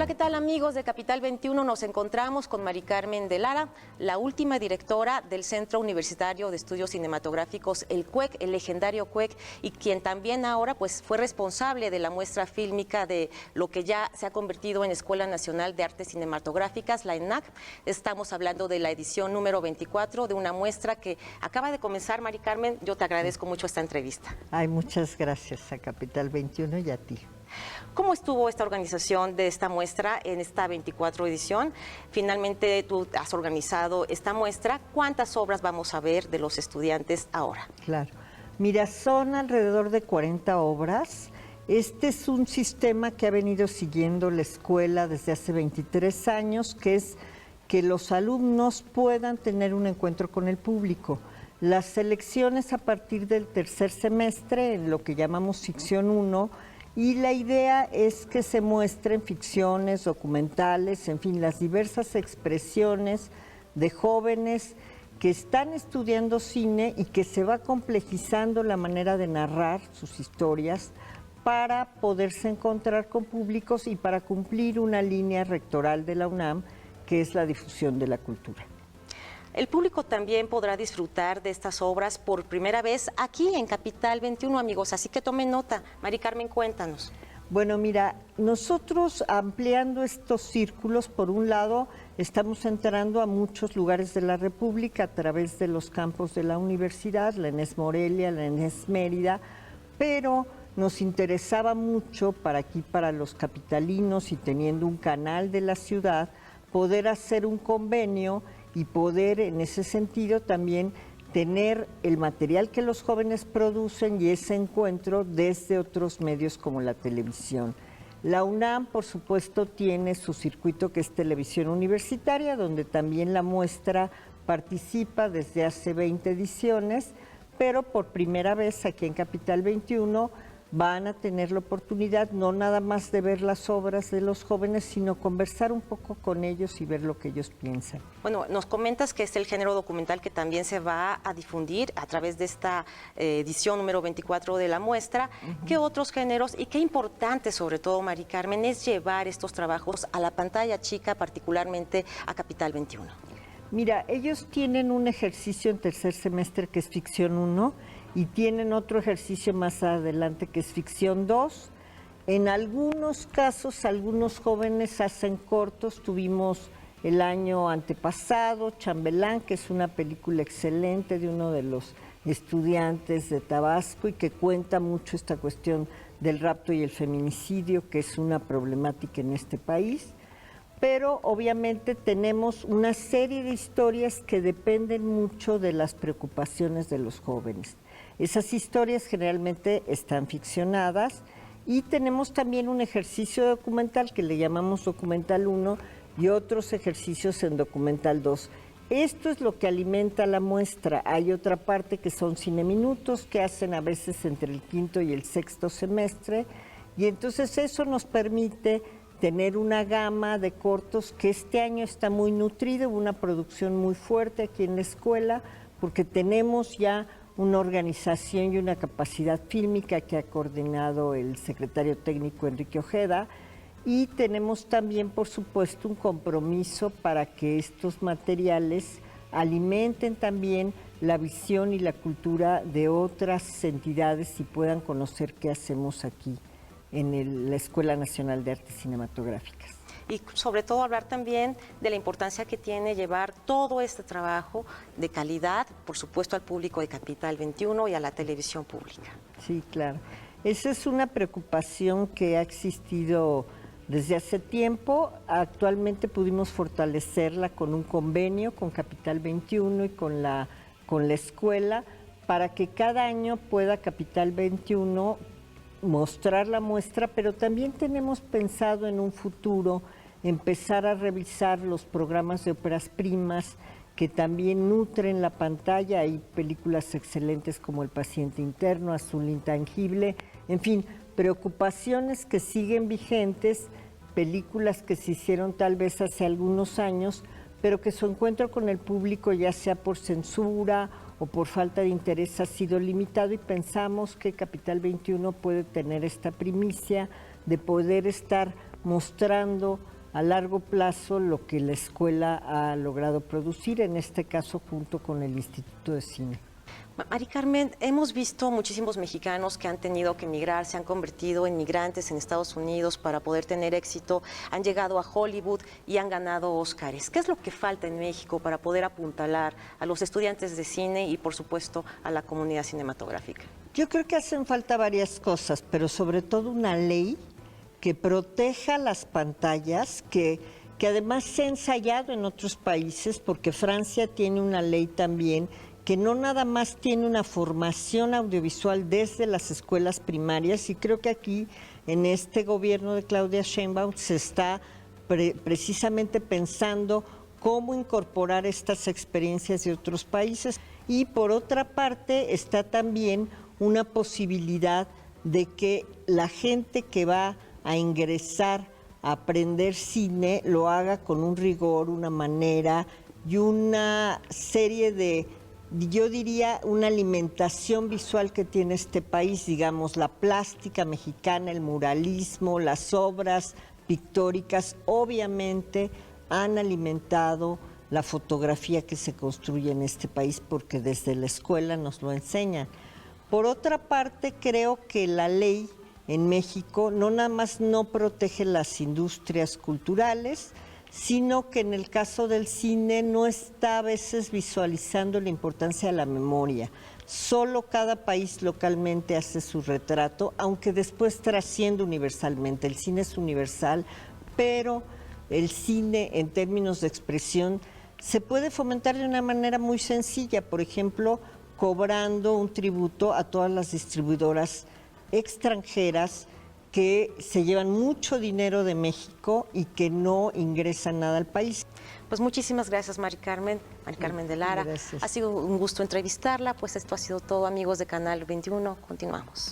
Hola, ¿qué tal amigos de Capital 21? Nos encontramos con Mari Carmen de Lara, la última directora del Centro Universitario de Estudios Cinematográficos, el CUEC, el legendario CUEC, y quien también ahora pues, fue responsable de la muestra fílmica de lo que ya se ha convertido en Escuela Nacional de Artes Cinematográficas, la ENAC. Estamos hablando de la edición número 24 de una muestra que acaba de comenzar. Mari Carmen, yo te agradezco mucho esta entrevista. Ay, muchas gracias a Capital 21 y a ti. ¿Cómo estuvo esta organización de esta muestra en esta 24 edición? Finalmente tú has organizado esta muestra. ¿Cuántas obras vamos a ver de los estudiantes ahora? Claro. Mira, son alrededor de 40 obras. Este es un sistema que ha venido siguiendo la escuela desde hace 23 años, que es que los alumnos puedan tener un encuentro con el público. Las selecciones a partir del tercer semestre, en lo que llamamos Ficción 1, y la idea es que se muestren ficciones, documentales, en fin, las diversas expresiones de jóvenes que están estudiando cine y que se va complejizando la manera de narrar sus historias para poderse encontrar con públicos y para cumplir una línea rectoral de la UNAM, que es la difusión de la cultura. El público también podrá disfrutar de estas obras por primera vez aquí en Capital 21, amigos, así que tomen nota. Mari Carmen, cuéntanos. Bueno, mira, nosotros ampliando estos círculos, por un lado, estamos entrando a muchos lugares de la República a través de los campos de la universidad, la ENES Morelia, la ENES Mérida, pero nos interesaba mucho para aquí, para los capitalinos y teniendo un canal de la ciudad, poder hacer un convenio y poder en ese sentido también tener el material que los jóvenes producen y ese encuentro desde otros medios como la televisión. La UNAM, por supuesto, tiene su circuito que es televisión universitaria, donde también la muestra participa desde hace 20 ediciones, pero por primera vez aquí en Capital 21 van a tener la oportunidad no nada más de ver las obras de los jóvenes, sino conversar un poco con ellos y ver lo que ellos piensan. Bueno, nos comentas que es el género documental que también se va a difundir a través de esta edición número 24 de la muestra. ¿Qué otros géneros y qué importante, sobre todo, Mari Carmen, es llevar estos trabajos a la pantalla chica, particularmente a Capital 21? Mira, ellos tienen un ejercicio en tercer semestre que es Ficción 1 y tienen otro ejercicio más adelante que es Ficción 2. En algunos casos, algunos jóvenes hacen cortos. Tuvimos el año antepasado Chambelán, que es una película excelente de uno de los estudiantes de Tabasco y que cuenta mucho esta cuestión del rapto y el feminicidio, que es una problemática en este país. Pero obviamente tenemos una serie de historias que dependen mucho de las preocupaciones de los jóvenes. Esas historias generalmente están ficcionadas y tenemos también un ejercicio documental que le llamamos Documental 1 y otros ejercicios en Documental 2. Esto es lo que alimenta la muestra. Hay otra parte que son cineminutos que hacen a veces entre el quinto y el sexto semestre y entonces eso nos permite tener una gama de cortos que este año está muy nutrida, una producción muy fuerte aquí en la escuela, porque tenemos ya una organización y una capacidad fílmica que ha coordinado el secretario técnico Enrique Ojeda, y tenemos también, por supuesto, un compromiso para que estos materiales alimenten también la visión y la cultura de otras entidades y puedan conocer qué hacemos aquí en la Escuela Nacional de Artes Cinematográficas. Y sobre todo hablar también de la importancia que tiene llevar todo este trabajo de calidad, por supuesto, al público de Capital 21 y a la televisión pública. Sí, claro. Esa es una preocupación que ha existido desde hace tiempo. Actualmente pudimos fortalecerla con un convenio con Capital 21 y con la escuela para que cada año pueda Capital 21 mostrar la muestra, pero también tenemos pensado en un futuro empezar a revisar los programas de óperas primas que también nutren la pantalla. Hay películas excelentes como El paciente interno, Azul intangible, en fin, preocupaciones que siguen vigentes, películas que se hicieron tal vez hace algunos años, pero que su encuentro con el público, ya sea por censura o por falta de interés, ha sido limitado y pensamos que Capital 21 puede tener esta primicia de poder estar mostrando a largo plazo lo que la escuela ha logrado producir, en este caso junto con el Instituto de Cine. Mari Carmen, hemos visto muchísimos mexicanos que han tenido que emigrar, se han convertido en migrantes en Estados Unidos para poder tener éxito, han llegado a Hollywood y han ganado Óscares. ¿Qué es lo que falta en México para poder apuntalar a los estudiantes de cine y, por supuesto, a la comunidad cinematográfica? Yo creo que hacen falta varias cosas, pero sobre todo una ley que proteja las pantallas, que además se ha ensayado en otros países, porque Francia tiene una ley también que no nada más tiene una formación audiovisual desde las escuelas primarias, y creo que aquí en este gobierno de Claudia Sheinbaum se está precisamente pensando cómo incorporar estas experiencias de otros países. Y por otra parte está también una posibilidad de que la gente que va a ingresar a aprender cine lo haga con un rigor, una manera y una serie de, yo diría, una alimentación visual que tiene este país, digamos, la plástica mexicana, el muralismo, las obras pictóricas, obviamente han alimentado la fotografía que se construye en este país, porque desde la escuela nos lo enseñan. Por otra parte, creo que la ley en México no nada más no protege las industrias culturales, sino que en el caso del cine no está a veces visualizando la importancia de la memoria. Solo cada país localmente hace su retrato, aunque después trasciende universalmente. El cine es universal, pero el cine en términos de expresión se puede fomentar de una manera muy sencilla, por ejemplo, cobrando un tributo a todas las distribuidoras extranjeras que se llevan mucho dinero de México y que no ingresan nada al país. Pues muchísimas gracias, Mari Carmen de Lara. Gracias. Ha sido un gusto entrevistarla, pues esto ha sido todo, amigos de Canal 21. Continuamos.